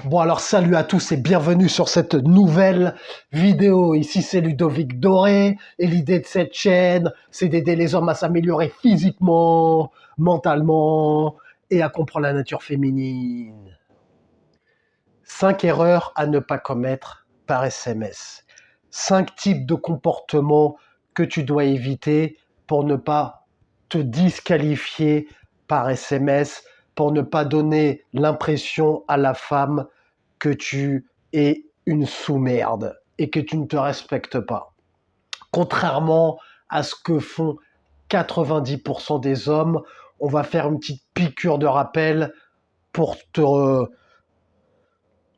Bon alors salut à tous et bienvenue sur cette nouvelle vidéo. Ici c'est Ludovic Doré et l'idée de cette chaîne c'est d'aider les hommes à s'améliorer physiquement, mentalement et à comprendre la nature féminine. 5 erreurs à ne pas commettre par SMS. 5 types de comportements que tu dois éviter pour ne pas te disqualifier par SMS, pour ne pas donner l'impression à la femme que tu es une sous-merde et que tu ne te respectes pas. Contrairement à ce que font 90% des hommes, on va faire une petite piqûre de rappel pour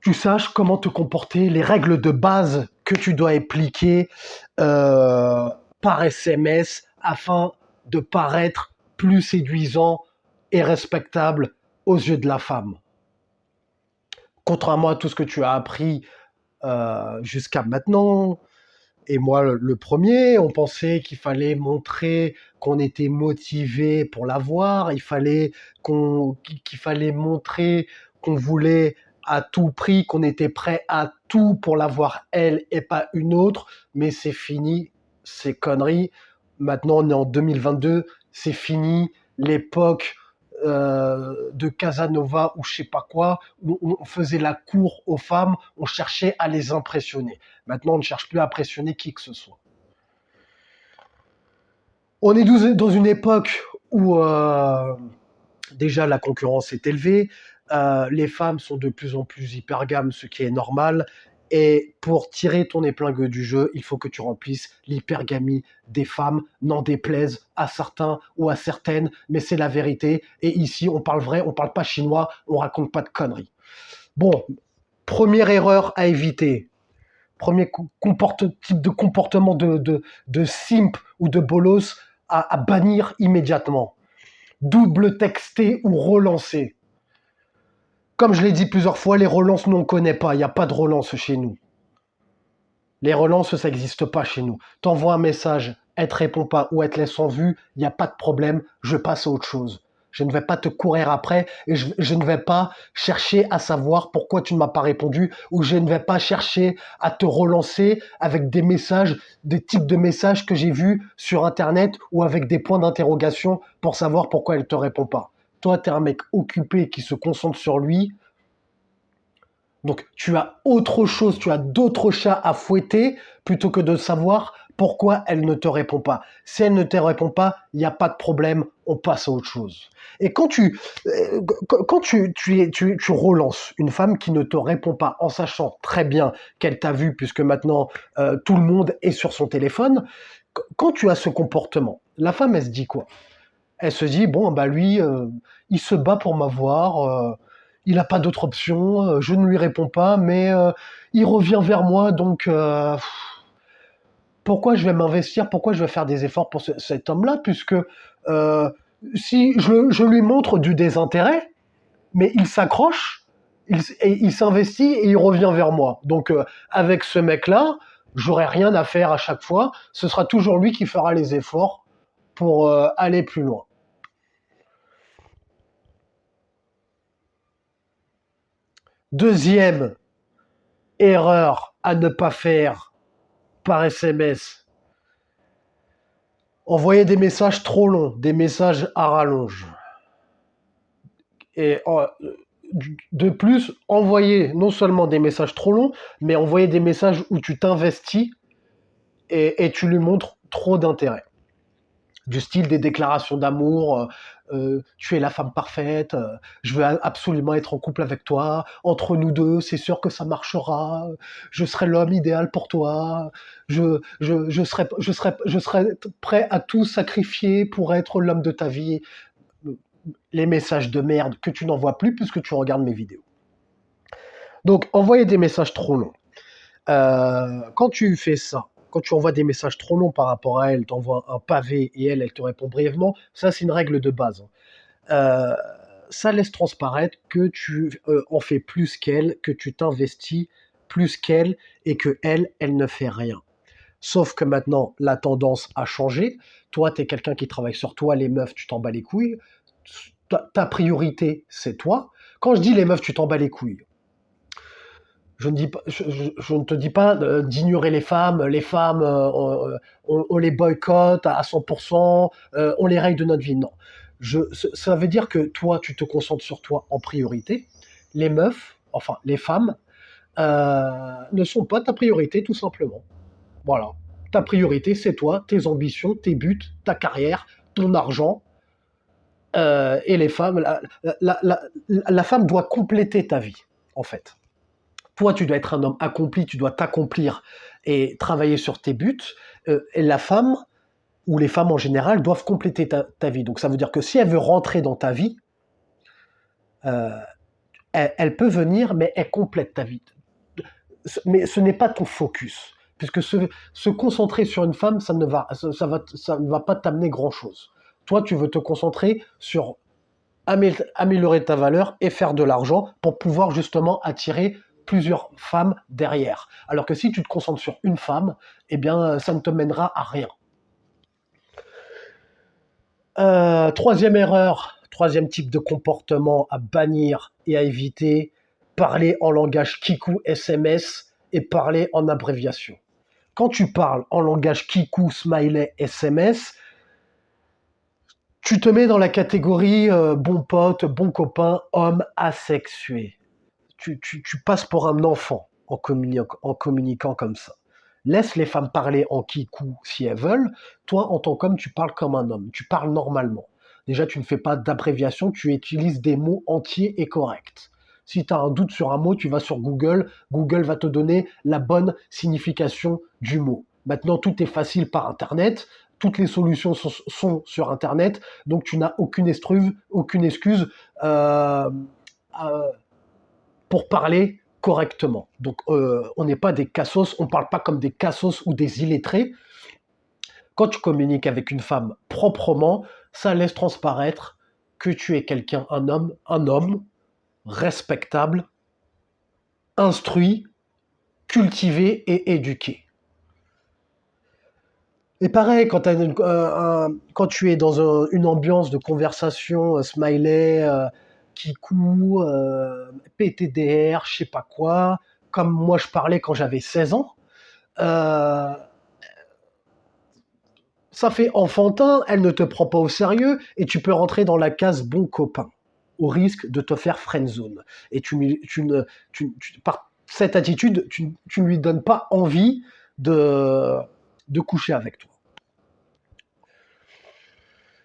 tu saches comment te comporter, les règles de base que tu dois appliquer par SMS afin de paraître plus séduisant et respectable aux yeux de la femme. Contrairement à tout ce que tu as appris jusqu'à maintenant, et moi le premier, on pensait qu'il fallait montrer qu'on était motivé pour l'avoir, qu'il fallait montrer qu'on voulait à tout prix, qu'on était prêt à tout pour l'avoir elle et pas une autre, mais c'est fini, ces conneries. Maintenant on est en 2022, c'est fini l'époque de Casanova ou je sais pas quoi, où on faisait la cour aux femmes, on cherchait à les impressionner. Maintenant, on ne cherche plus à impressionner qui que ce soit. On est dans une époque où déjà la concurrence est élevée, les femmes sont de plus en plus hypergames, ce qui est normal, et pour tirer ton épingle du jeu, il faut que tu remplisses l'hypergamie des femmes, n'en déplaise à certains ou à certaines, mais c'est la vérité, et ici on parle vrai, on parle pas chinois, on raconte pas de conneries. Bon, première erreur à éviter, premier type de comportement de simp ou de bolos à bannir immédiatement. Double texter ou relancer. Comme je l'ai dit plusieurs fois, les relances, nous on ne connaît pas. Il n'y a pas de relance chez nous. Les relances, ça n'existe pas chez nous. T'envoies un message, elle te répond pas ou elle te laisse en vue, il n'y a pas de problème, je passe à autre chose. Je ne vais pas te courir après et je ne vais pas chercher à savoir pourquoi tu ne m'as pas répondu ou je ne vais pas chercher à te relancer avec des messages, des types de messages que j'ai vus sur Internet ou avec des points d'interrogation pour savoir pourquoi elle ne te répond pas. Toi, tu es un mec occupé qui se concentre sur lui. Donc, tu as autre chose, tu as d'autres chats à fouetter plutôt que de savoir pourquoi elle ne te répond pas. Si elle ne te répond pas, il n'y a pas de problème, on passe à autre chose. Et quand tu relances une femme qui ne te répond pas en sachant très bien qu'elle t'a vu, puisque maintenant tout le monde est sur son téléphone, quand tu as ce comportement, la femme, elle se dit quoi? Elle se dit, bon, bah lui, il se bat pour m'avoir, il n'a pas d'autre option, je ne lui réponds pas, mais il revient vers moi, donc pourquoi je vais m'investir, pourquoi je vais faire des efforts pour cet homme-là, puisque si je lui montre du désintérêt, mais il s'accroche, il s'investit et il revient vers moi. Donc avec ce mec-là, j'aurai rien à faire à chaque fois, ce sera toujours lui qui fera les efforts pour aller plus loin. Deuxième erreur à ne pas faire par SMS. Envoyer des messages trop longs, des messages à rallonge. Et de plus, envoyer non seulement des messages trop longs, mais envoyer des messages où tu t'investis et tu lui montres trop d'intérêt. Du style des déclarations d'amour, tu es la femme parfaite, je veux absolument être en couple avec toi, entre nous deux, c'est sûr que ça marchera, je serai l'homme idéal pour toi, je serai prêt à tout sacrifier pour être l'homme de ta vie. Les messages de merde que tu n'envoies plus puisque tu regardes mes vidéos. Donc, envoyer des messages trop longs. Quand tu fais ça, quand tu envoies des messages trop longs par rapport à elle, t'envoies un pavé et elle te répond brièvement, ça c'est une règle de base. Ça laisse transparaître que tu en fais plus qu'elle, que tu t'investis plus qu'elle et que elle ne fait rien. Sauf que maintenant, la tendance a changé. Toi, tu es quelqu'un qui travaille sur toi, les meufs, tu t'en bats les couilles. Ta priorité, c'est toi. Quand je dis les meufs, tu t'en bats les couilles, Je ne te dis pas d'ignorer les femmes. Les femmes, on les boycotte à 100%, on les raye de notre vie. Non. Ça veut dire que toi, tu te concentres sur toi en priorité. Les meufs, enfin les femmes, ne sont pas ta priorité tout simplement. Voilà. Ta priorité, c'est toi, tes ambitions, tes buts, ta carrière, ton argent. Et les femmes, la femme doit compléter ta vie, en fait. Toi, tu dois être un homme accompli, tu dois t'accomplir et travailler sur tes buts. Et la femme, ou les femmes en général, doivent compléter ta vie. Donc ça veut dire que si elle veut rentrer dans ta vie, euh, elle peut venir, mais elle complète ta vie. Mais ce n'est pas ton focus. Puisque se concentrer sur une femme, ça ne va pas t'amener grand-chose. Toi, tu veux te concentrer sur améliorer ta valeur et faire de l'argent pour pouvoir justement attirer plusieurs femmes derrière. Alors que si tu te concentres sur une femme, eh bien, ça ne te mènera à rien. Troisième erreur, troisième type de comportement à bannir et à éviter, parler en langage kikou SMS et parler en abréviation. Quand tu parles en langage kikou, smiley, SMS, tu te mets dans la catégorie bon pote, bon copain, homme asexué. Tu passes pour un enfant en communiquant comme ça. Laisse les femmes parler en kikou si elles veulent. Toi, en tant qu'homme, tu parles comme un homme. Tu parles normalement. Déjà, tu ne fais pas d'abréviation, tu utilises des mots entiers et corrects. Si tu as un doute sur un mot, tu vas sur Google. Google va te donner la bonne signification du mot. Maintenant, tout est facile par Internet. Toutes les solutions sont sur Internet. Donc, tu n'as aucune excuse pour parler correctement. Donc, on n'est pas des cassos, on ne parle pas comme des cassos ou des illettrés. Quand tu communiques avec une femme proprement, ça laisse transparaître que tu es quelqu'un, un homme respectable, instruit, cultivé et éduqué. Et pareil, quand tu es dans une ambiance de conversation, smiley, kikou, PTDR, je sais pas quoi, comme moi je parlais quand j'avais 16 ans, euh, ça fait enfantin, elle ne te prend pas au sérieux, et tu peux rentrer dans la case bon copain, au risque de te faire friendzone. Et par cette attitude, tu ne lui donnes pas envie de coucher avec toi.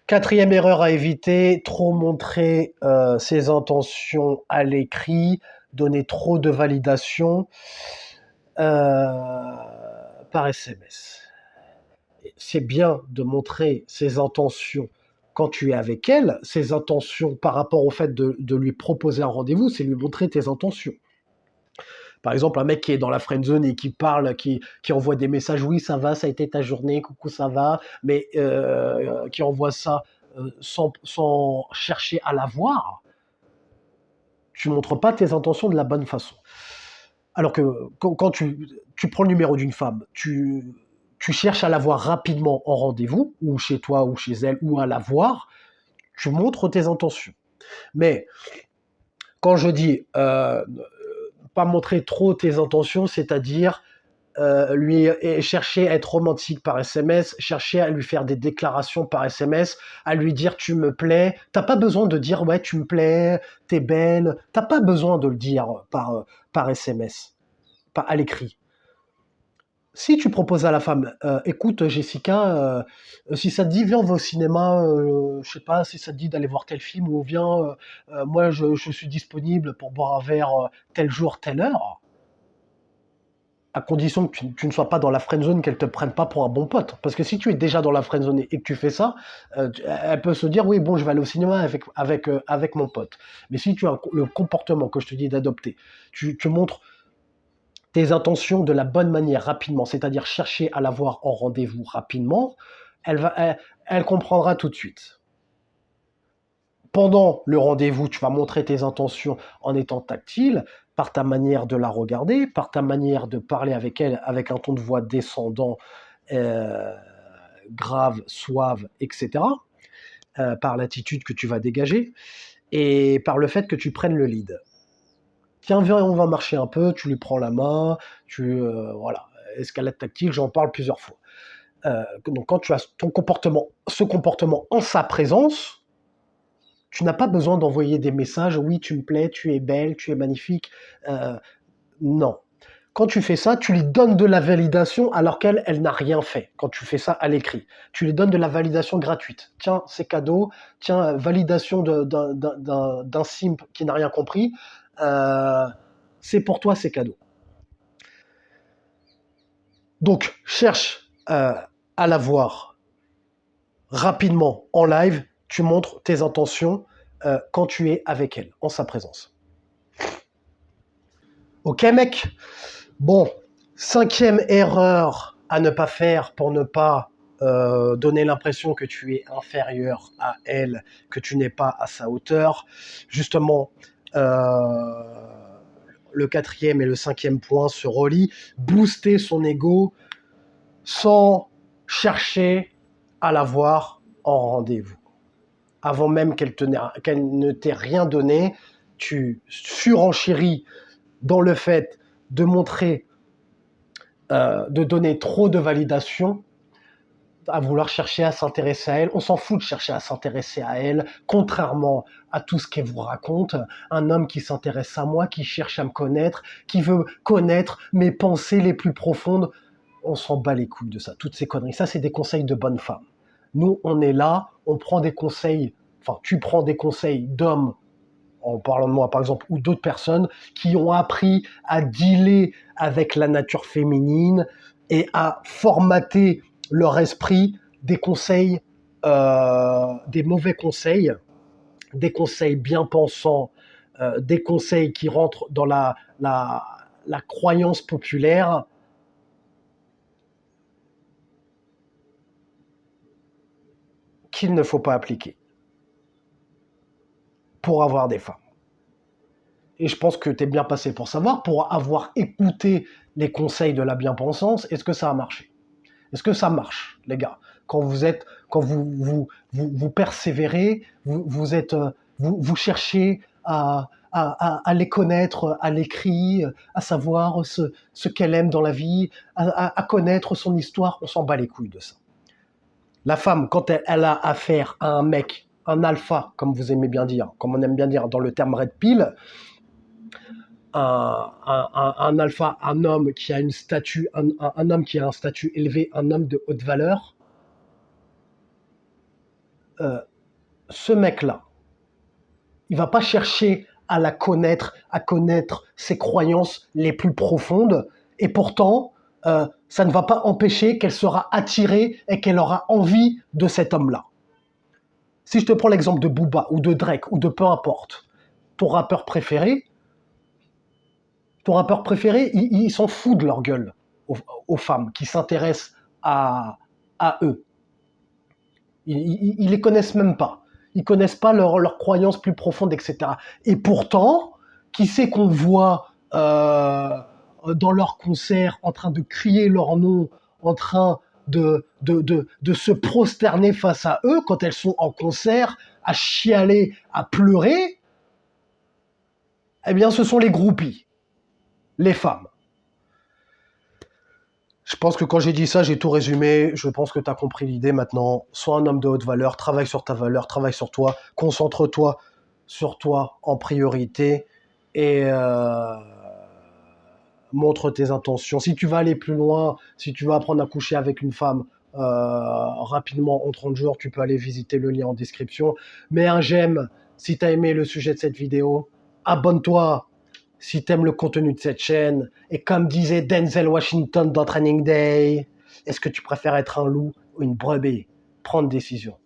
Quatrième erreur à éviter, trop montrer ses intentions à l'écrit, donner trop de validation par SMS. C'est bien de montrer ses intentions quand tu es avec elle, ses intentions par rapport au fait de lui proposer un rendez-vous, c'est lui montrer tes intentions. Par exemple, un mec qui est dans la friend zone et qui parle, qui envoie des messages, oui, ça va, ça a été ta journée, coucou, ça va, mais qui envoie ça sans chercher à la voir, tu ne montres pas tes intentions de la bonne façon. Alors que quand tu prends le numéro d'une femme, tu cherches à la voir rapidement en rendez-vous, ou chez toi, ou chez elle, ou à la voir, tu montres tes intentions. Mais quand je dis pas montrer trop tes intentions, c'est-à-dire chercher à être romantique par SMS, chercher à lui faire des déclarations par SMS, à lui dire tu me plais. T'as pas besoin de dire ouais tu me plais, t'es belle. T'as pas besoin de le dire par SMS, pas à l'écrit. Si tu proposes à la femme, écoute Jessica, si ça te dit viens on va au cinéma, je sais pas si ça te dit d'aller voir tel film ou viens, moi je suis disponible pour boire un verre tel jour telle heure à condition que tu ne sois pas dans la friendzone, qu'elle te prenne pas pour un bon pote. Parce que si tu es déjà dans la friendzone et que tu fais ça, elle peut se dire oui bon je vais aller au cinéma avec mon pote. Mais si tu as le comportement que je te dis d'adopter, tu montres tes intentions de la bonne manière rapidement, c'est-à-dire chercher à la voir en rendez-vous rapidement, elle comprendra tout de suite. Pendant le rendez-vous, tu vas montrer tes intentions en étant tactile, par ta manière de la regarder, par ta manière de parler avec elle, avec un ton de voix descendant, euh, grave, suave, etc., par l'attitude que tu vas dégager, et par le fait que tu prennes le lead. Tiens, viens, on va marcher un peu, tu lui prends la main, voilà, escalade tactile, j'en parle plusieurs fois. Donc quand tu as ce comportement en sa présence, tu n'as pas besoin d'envoyer des messages, oui, tu me plais, tu es belle, tu es magnifique. Non. Quand tu fais ça, tu lui donnes de la validation alors qu'elle, elle n'a rien fait. Quand tu fais ça à l'écrit, tu lui donnes de la validation gratuite. Tiens, c'est cadeau. Tiens, validation d'un simp qui n'a rien compris. C'est pour toi, c'est cadeau. Donc, cherche à la voir rapidement en live. Tu montres tes intentions quand tu es avec elle, en sa présence. Ok, mec? Bon, 5e erreur à ne pas faire pour ne pas donner l'impression que tu es inférieur à elle, que tu n'es pas à sa hauteur. Justement, le 4e et le 5e point se relient. Booster son ego sans chercher à l'avoir en rendez-vous. Avant même qu'elle ne t'ait rien donné, tu surenchéris dans le fait de montrer, de donner trop de validation, à vouloir chercher à s'intéresser à elle. On s'en fout de chercher à s'intéresser à elle, contrairement à tout ce qu'elle vous raconte. Un homme qui s'intéresse à moi, qui cherche à me connaître, qui veut connaître mes pensées les plus profondes, on s'en bat les couilles de ça, toutes ces conneries. Ça, c'est des conseils de bonne femme. Nous, on est là, on prend des conseils, enfin, tu prends des conseils d'hommes, en parlant de moi par exemple, ou d'autres personnes qui ont appris à dealer avec la nature féminine et à formater leur esprit des conseils, des mauvais conseils, des conseils bien pensants, des conseils qui rentrent dans la croyance populaire, qu'il ne faut pas appliquer pour avoir des femmes. Et je pense que tu es bien passé pour savoir, pour avoir écouté les conseils de la bien-pensance, est-ce que ça a marché? Est-ce que ça marche, les gars? Quand vous persévérez, vous cherchez à les connaître à l'écrit, à savoir ce qu'elle aime dans la vie, à connaître son histoire, on s'en bat les couilles de ça. La femme, quand elle a affaire à un mec, un alpha, comme vous aimez bien dire, comme on aime bien dire dans le terme red pill, un alpha, un homme qui a une statue, un homme qui a un statut élevé, un homme de haute valeur, ce mec-là, il va pas chercher à la connaître, à connaître ses croyances les plus profondes, et pourtant, ça ne va pas empêcher qu'elle sera attirée et qu'elle aura envie de cet homme-là. Si je te prends l'exemple de Booba ou de Drake ou de peu importe, ton rappeur préféré, il s'en fout de leur gueule aux femmes qui s'intéressent à eux. Ils les connaissent même pas. Ils connaissent pas leurs croyances plus profondes, etc. Et pourtant, qui c'est qu'on voit dans leurs concerts en train de crier leur nom, en train de se prosterner face à eux quand elles sont en concert, à chialer, à pleurer? Eh bien, ce sont les groupies, les femmes. Je pense que quand j'ai dit ça, j'ai tout résumé. Je pense que tu as compris l'idée maintenant. Sois un homme de haute valeur, travaille sur ta valeur, travaille sur toi, concentre-toi sur toi en priorité et montre tes intentions. Si tu vas aller plus loin, si tu vas apprendre à coucher avec une femme rapidement en 30 jours, tu peux aller visiter le lien en description. Mets un j'aime si tu as aimé le sujet de cette vidéo. Abonne-toi si tu aimes le contenu de cette chaîne. Et comme disait Denzel Washington dans Training Day, est-ce que tu préfères être un loup ou une brebis? Prends une décision.